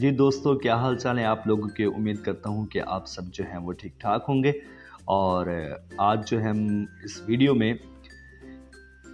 जी दोस्तों, क्या हाल चाल है आप लोगों के। उम्मीद करता हूँ कि आप सब जो हैं वो ठीक ठाक होंगे। और आज जो हम इस वीडियो में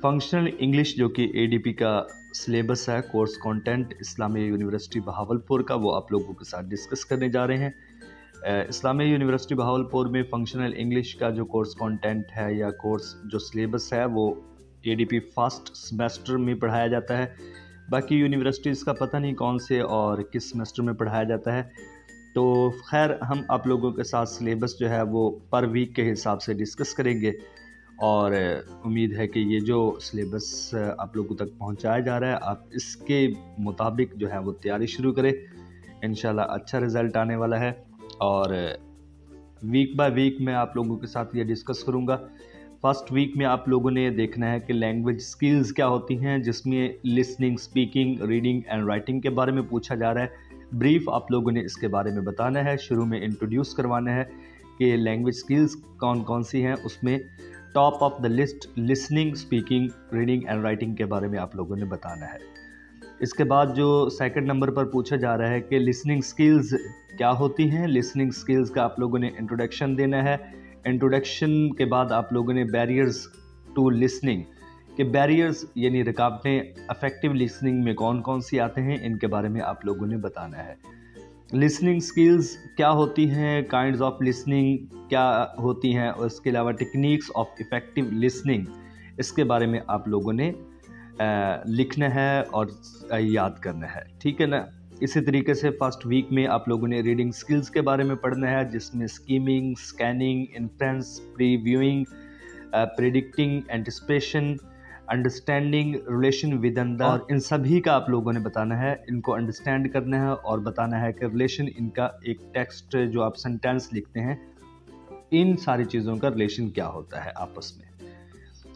फंक्शनल इंग्लिश जो कि एडीपी का सिलेबस है, course content Islamia university Bahawalpur का, वो आप लोगों के साथ डिस्कस करने जा रहे हैं। इस्लामिया यूनिवर्सिटी बहावलपुर में फंक्शनल इंग्लिश का जो कोर्स कंटेंट है या कोर्स जो सिलेबस है वो एडीपी फर्स्ट सेमेस्टर में पढ़ाया जाता है। बाकी यूनिवर्सिटीज़ का पता नहीं कौन से और किस सेमेस्टर में पढ़ाया जाता है। तो खैर, हम आप लोगों के साथ सिलेबस जो है वो पर वीक के हिसाब से डिस्कस करेंगे। और उम्मीद है कि ये जो सिलेबस आप लोगों तक पहुंचाया जा रहा है, आप इसके मुताबिक जो है वो तैयारी शुरू करें। इंशाल्लाह अच्छा रिज़ल्ट आने वाला है। और वीक बाय वीक मैं आप लोगों के साथ ये डिस्कस करूँगा। फर्स्ट वीक में आप लोगों ने देखना है कि लैंग्वेज स्किल्स क्या होती हैं, जिसमें listening, speaking, reading and writing के बारे में पूछा जा रहा है। ब्रीफ आप लोगों ने इसके बारे में बताना है, शुरू में इंट्रोड्यूस करवाना है कि लैंग्वेज स्किल्स कौन कौन सी हैं। उसमें top of the list listening, speaking, reading and writing के बारे में आप लोगों ने बताना है। इसके बाद जो सेकंड नंबर पर पूछा जा रहा है कि लिसनिंग स्किल्स क्या होती हैं। लिसनिंग स्किल्स का आप लोगों ने इंट्रोडक्शन देना है। इंट्रोडक्शन के बाद आप लोगों ने बैरियर्स टू लिसनिंग के बैरियर्स यानी रुकावटें अफेक्टिव लिसनिंग में कौन कौन सी आते हैं, इनके बारे में आप लोगों ने बताना है। लिसनिंग स्किल्स क्या होती हैं, काइंड्स ऑफ लिसनिंग क्या होती हैं, और इसके अलावा टेक्निक्स ऑफ इफ़ेक्टिव लिसनिंग, इसके बारे में आप लोगों ने लिखना है और याद करना है, ठीक है ना। इसी तरीके से फर्स्ट वीक में आप लोगों ने रीडिंग स्किल्स के बारे में पढ़ना है, जिसमें skimming, scanning, inference, previewing, predicting, anticipation, understanding, relation with in the, और इन सभी का आप लोगों ने बताना है, इनको अंडरस्टैंड करना है और बताना है कि रिलेशन इनका, एक टेक्स्ट जो आप सेंटेंस लिखते हैं, इन सारी चीज़ों का रिलेशन क्या होता है आपस में।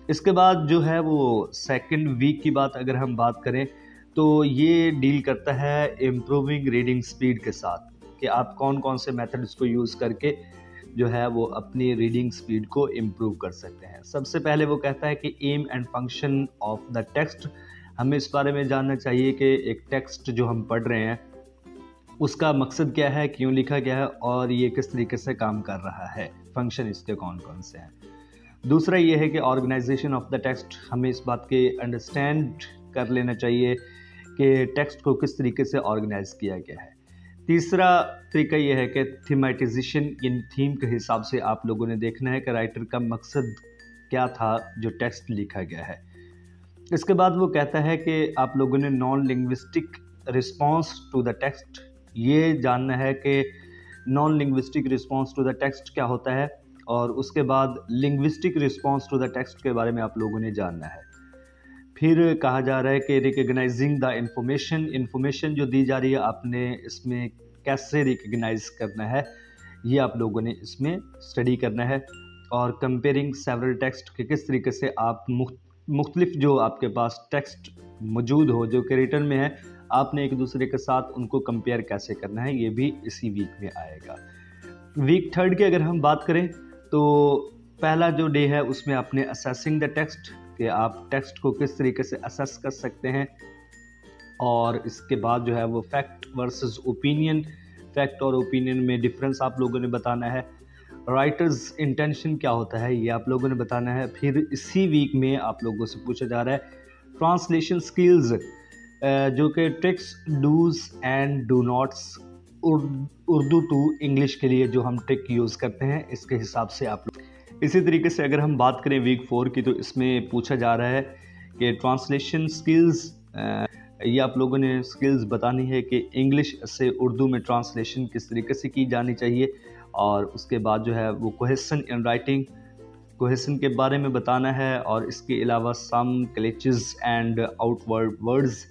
इसके बाद जो है वो सेकंड वीक की बात अगर हम बात करें तो ये डील करता है इम्प्रूविंग रीडिंग स्पीड के साथ, कि आप कौन कौन से मेथड्स को यूज़ करके जो है वो अपनी रीडिंग स्पीड को इम्प्रूव कर सकते हैं। सबसे पहले वो कहता है कि aim and function of the text. हमें इस बारे में जानना चाहिए कि एक टेक्स्ट जो हम पढ़ रहे हैं उसका मकसद क्या है, क्यों लिखा गया है और ये किस तरीके से काम कर रहा है, फंक्शन इसके कौन कौन से हैं। दूसरा ये है कि ऑर्गेनाइजेशन ऑफ द टेक्स्ट, हमें इस बात के अंडरस्टैंड कर लेना चाहिए कि टेक्स्ट को किस तरीके से ऑर्गेनाइज किया गया है। तीसरा तरीका ये है कि थीमेटाइजेशन, यानी थीम के हिसाब से आप लोगों ने देखना है कि राइटर का मकसद क्या था जो टेक्स्ट लिखा गया है। इसके बाद वो कहता है कि आप लोगों ने non linguistic response to the text, ये जानना है कि non linguistic response to the text क्या होता है, और उसके बाद linguistic response to the text के बारे में आप लोगों ने जानना है। फिर कहा जा रहा है कि रिकग्नाइजिंग द इंफॉर्मेशन जो दी जा रही है आपने इसमें कैसे रिकग्नाइज करना है, ये आप लोगों ने इसमें स्टडी करना है। और कंपेयरिंग सेवरल टेक्स्ट, के किस तरीके से आप मुख्तलिफ जो आपके पास टेक्स्ट मौजूद हो जो कि रिटर्न में है, आपने एक दूसरे के साथ उनको कंपेयर कैसे करना है, ये भी इसी वीक में आएगा। वीक थर्ड की अगर हम बात करें तो पहला जो डे है उसमें आपने असेसिंग द टेक्स्ट, कि आप टेक्स्ट को किस तरीके से असेस कर सकते हैं। और इसके बाद जो है वो फैक्ट वर्सेस ओपिनियन, फैक्ट और ओपिनियन में डिफरेंस आप लोगों ने बताना है। राइटर्स इंटेंशन क्या होता है, ये आप लोगों ने बताना है। फिर इसी वीक में आप लोगों से पूछा जा रहा है ट्रांसलेशन स्किल्स, जो कि tricks, do's and do nots, Urdu to English के लिए जो हम ट्रिक यूज़ करते हैं, इसके हिसाब से आप लोग। इसी तरीके से अगर हम बात करें वीक 4 की, तो इसमें पूछा जा रहा है कि ट्रांसलेशन स्किल्स, ये आप लोगों ने स्किल्स बतानी है कि इंग्लिश से उर्दू में ट्रांसलेशन किस तरीके से की जानी चाहिए। और उसके बाद जो है वो कोहेसन इन राइटिंग, कोहेसन के बारे में बताना है। और इसके अलावा some clichés and outward words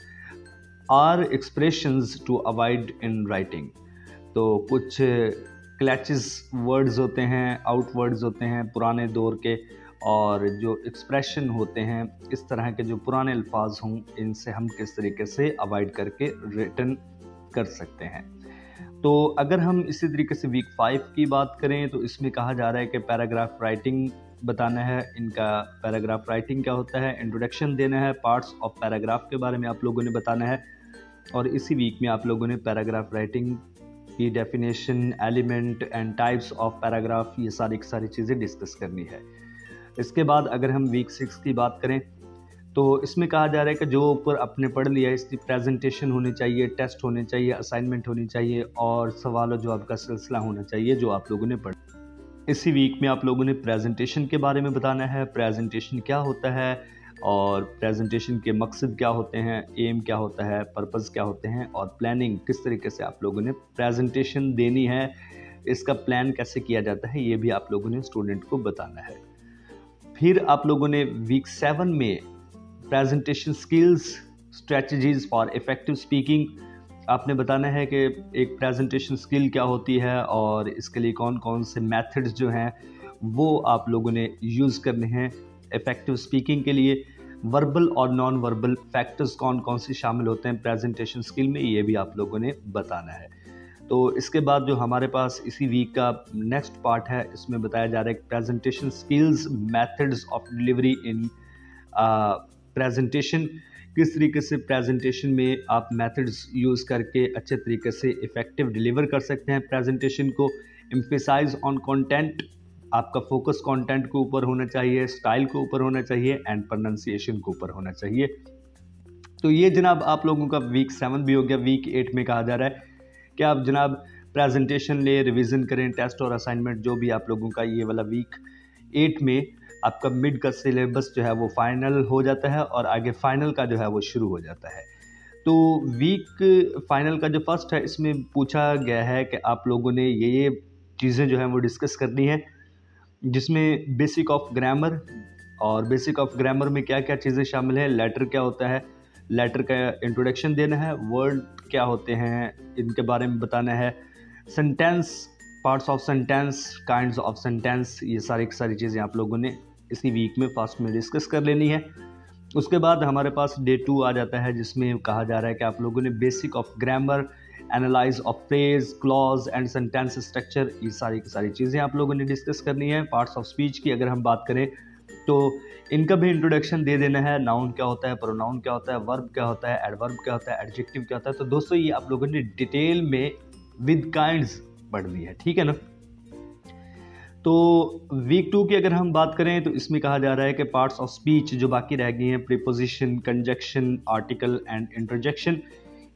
are expressions to avoid in writing. तो कुछ क्लचेस वर्ड्स होते हैं, आउट वर्ड्स होते हैं पुराने दौर के, और जो एक्सप्रेशन होते हैं इस तरह के जो पुराने अल्फाज हों, इनसे हम किस तरीके से अवॉइड करके रिटर्न कर सकते हैं। तो अगर हम इसी तरीके से वीक 5 की बात करें तो इसमें कहा जा रहा है कि पैराग्राफ राइटिंग बताना है। इनका पैराग्राफ राइटिंग क्या होता है, इंट्रोडक्शन देना है, पार्ट्स ऑफ पैराग्राफ के बारे में आप लोगों ने बताना है। और इसी वीक में आप लोगों ने पैराग्राफ राइटिंग की definition, element and types of paragraph, ये सारी चीज़ें डिस्कस करनी है। इसके बाद अगर हम वीक 6 की बात करें तो इसमें कहा जा रहा है कि जो ऊपर आपने पढ़ लिया इसकी प्रेजेंटेशन होनी चाहिए, टेस्ट होने चाहिए, असाइनमेंट होनी चाहिए और सवाल और जवाब का सिलसिला होना चाहिए जो आप लोगों ने पढ़ा। इसी वीक में आप लोगों ने प्रेजेंटेशन के बारे में बताना है, प्रेजेंटेशन क्या होता है और प्रेजेंटेशन के मकसद क्या होते हैं, एम क्या होता है, पर्पज़ क्या होते हैं और प्लानिंग किस तरीके से आप लोगों ने प्रेजेंटेशन देनी है, इसका प्लान कैसे किया जाता है, ये भी आप लोगों ने स्टूडेंट को बताना है। फिर आप लोगों ने वीक 7 में presentation skills, strategies for effective speaking, आपने बताना है कि एक प्रेजेंटेशन स्किल क्या होती है और इसके लिए कौन कौन से मेथड्स जो हैं वो आप लोगों ने यूज़ करने हैं इफ़ेक्टिव स्पीकिंग के लिए। वर्बल और नॉन वर्बल फैक्टर्स कौन कौन से शामिल होते हैं प्रेजेंटेशन स्किल में, ये भी आप लोगों ने बताना है। तो इसके बाद जो हमारे पास इसी वीक का नेक्स्ट पार्ट है, इसमें बताया जा रहा है presentation skills, methods of delivery in presentation, किस तरीके से प्रेजेंटेशन में आप मेथड्स यूज़ करके अच्छे तरीके से इफ़ेक्टिव डिलीवर कर सकते हैं प्रेजेंटेशन को। एम्फेसाइज ऑन कंटेंट, आपका फोकस कंटेंट के ऊपर होना चाहिए, स्टाइल के ऊपर होना चाहिए एंड प्रोनाउंसिएशन के ऊपर होना चाहिए। तो ये जनाब आप लोगों का वीक 7 भी हो गया। वीक 8 में कहा जा रहा है कि आप जनाब प्रेजेंटेशन ले, रिवीजन करें, टेस्ट और असाइनमेंट जो भी आप लोगों का ये वाला वीक 8 में आपका मिड का सिलेबस जो है वो फाइनल हो जाता है और आगे फाइनल का जो है वो शुरू हो जाता है। तो वीक फाइनल का जो फर्स्ट है इसमें पूछा गया है कि आप लोगों ने ये चीज़ें जो हैं वो डिस्कस करनी है, जिसमें बेसिक ऑफ ग्रामर, और बेसिक ऑफ ग्रामर में क्या क्या चीज़ें शामिल हैं, लेटर क्या होता है, लेटर का इंट्रोडक्शन देना है, वर्ड क्या होते हैं इनके बारे में बताना है, sentence, parts of sentence, kinds of sentence, ये सारी चीज़ें आप लोगों ने इसी वीक में फर्स्ट में डिस्कस कर लेनी है। उसके बाद हमारे पास डे 2 आ जाता है जिसमें कहा जा रहा है कि आप लोगों ने basic of grammar, analyse of phrase, clause and sentence structure, ये सारी चीज़ें आप लोगों ने डिस्कस करनी है। पार्ट्स ऑफ स्पीच की अगर हम बात करें तो इनका भी इंट्रोडक्शन दे देना है, नाउन क्या होता है, प्रोनाउन क्या होता है, वर्ब क्या होता है, एडवर्ब क्या होता है, एडजेक्टिव क्या होता है। तो दोस्तों ये आप लोगों ने डिटेल में विद काइंड्स पढ़नी है, ठीक है ना। तो वीक 2 की अगर हम बात करें तो इसमें कहा जा रहा है कि पार्ट्स ऑफ स्पीच जो बाकी रह गई हैं, preposition, conjunction, article and interjection,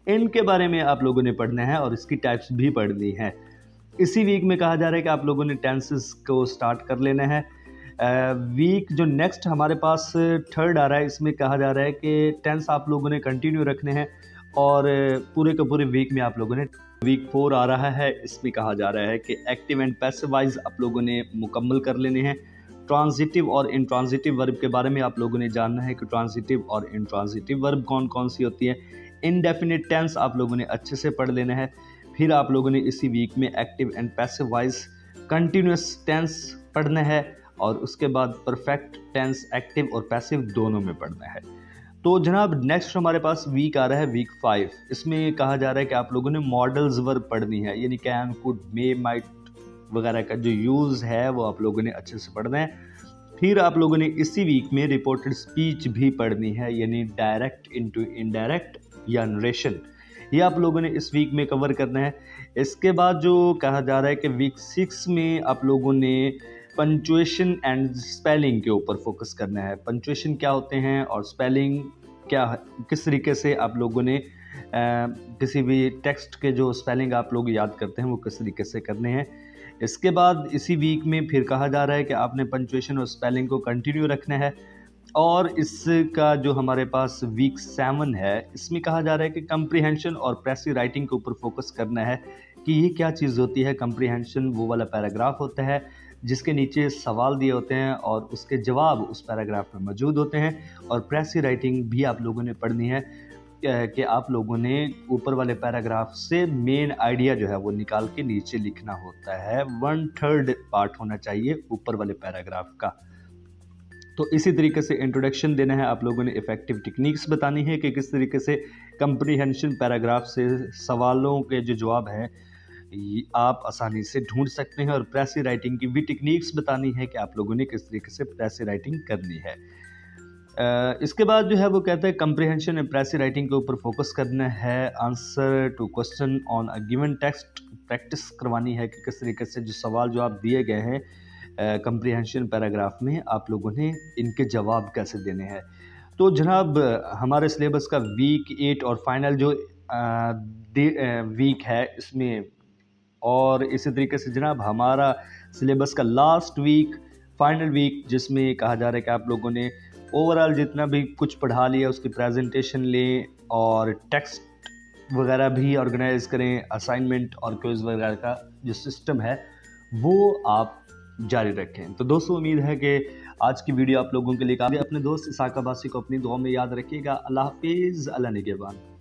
इनके बारे में आप लोगों ने पढ़ना है और इसकी टाइप्स भी पढ़नी है। इसी वीक में कहा जा रहा है कि आप लोगों ने टेंसेस को स्टार्ट कर लेना है। वीक जो नेक्स्ट हमारे पास थर्ड आ रहा है इसमें कहा जा रहा है कि टेंस आप लोगों ने कंटिन्यू रखने हैं और पूरे के पूरे वीक में आप लोगों ने वीक 4 आ रहा है, इसमें कहा जा रहा है कि एक्टिव एंड पैसिव वाइज आप लोगों ने मुकम्मल कर लेने हैं। ट्रांजिटिव और इंट्रांजिटिव वर्ब के बारे में आप लोगों ने जानना है कि ट्रांजिटिव और इंट्रांजिटिव वर्ब कौन कौन सी होती है। इनडेफिनिट टेंस आप लोगों ने अच्छे से पढ़ लेना है। फिर आप लोगों ने इसी वीक में active and passive voice continuous tense पढ़ना है और उसके बाद परफेक्ट टेंस एक्टिव और पैसिव दोनों में पढ़ना है। तो जनाब नेक्स्ट हमारे पास वीक आ रहा है वीक 5। इसमें कहा जा रहा है कि आप लोगों ने मॉडल्स वर्ब पढ़नी है, यानी कैन, कुड, मे, माइट वगैरह का जो यूज़ है वो आप लोगों ने अच्छे से पढ़ना है। फिर आप लोगों ने इसी वीक में रिपोर्टेड स्पीच भी पढ़नी है, यानी डायरेक्ट इनटू इनडायरेक्ट या नरेशन, ये आप लोगों ने इस वीक में कवर करना है। इसके बाद जो कहा जा रहा है कि वीक 6 में आप लोगों ने पंचुएशन एंड स्पेलिंग के ऊपर फोकस करना है। पंचुएशन क्या होते हैं और स्पेलिंग क्या, किस तरीके से आप लोगों ने किसी भी टेक्स्ट के जो स्पेलिंग आप लोग याद करते हैं वो किस तरीके से करने हैं। इसके बाद इसी वीक में फिर कहा जा रहा है कि आपने पंचुएशन और स्पेलिंग को कंटिन्यू रखना है। और इसका जो हमारे पास वीक 7 है इसमें कहा जा रहा है कि कंप्रीहेंशन और पैसिव राइटिंग के ऊपर फोकस करना है कि ये क्या चीज़ होती है। कंप्रीहेंशन वो वाला पैराग्राफ होता है जिसके नीचे सवाल दिए होते हैं और उसके जवाब उस पैराग्राफ में मौजूद होते हैं। और पैसिव राइटिंग भी आप लोगों ने पढ़नी है कि आप लोगों ने ऊपर वाले पैराग्राफ से मेन आइडिया जो है वो निकाल के नीचे लिखना होता है। 1/3 पार्ट होना चाहिए ऊपर वाले पैराग्राफ का। तो इसी तरीके से इंट्रोडक्शन देना है, आप लोगों ने इफ़ेक्टिव टेक्निक्स बतानी है कि किस तरीके से कंप्रीहेंशन पैराग्राफ से सवालों के जो जवाब हैं आप आसानी से ढूंढ सकते हैं। और पैसिव राइटिंग की भी टेक्निक्स बतानी है कि आप लोगों ने किस तरीके से पैसिव राइटिंग करनी है। इसके बाद जो है वो कहता है कंप्रिहेंशन एम्प्रेसिव राइटिंग के ऊपर फोकस करना है, answer to question on a given text practice करवानी है कि किस तरीके से जो सवाल जो आप दिए गए हैं कंप्रिहेंशन पैराग्राफ में आप लोगों ने इनके जवाब कैसे देने हैं। तो जनाब हमारे सिलेबस का वीक 8 और फाइनल जो वीक है इसमें, और इसी तरीके से जनाब हमारा सिलेबस का लास्ट वीक फाइनल वीक जिसमें कहा जा रहा है कि आप लोगों ने ओवरऑल जितना भी कुछ पढ़ा लिया उसकी प्रेजेंटेशन लें और टेक्स्ट वगैरह भी ऑर्गेनाइज करें, असाइनमेंट और क्विज वगैरह का जो सिस्टम है वो आप जारी रखें। तो दोस्तों उम्मीद है कि आज की वीडियो आप लोगों के लिए काफ़ी, अपने दोस्त इसाक अब्बासी को अपनी दुआ में याद रखिएगा। अल्लाह हाफिज़, अल्लाह निगहबान।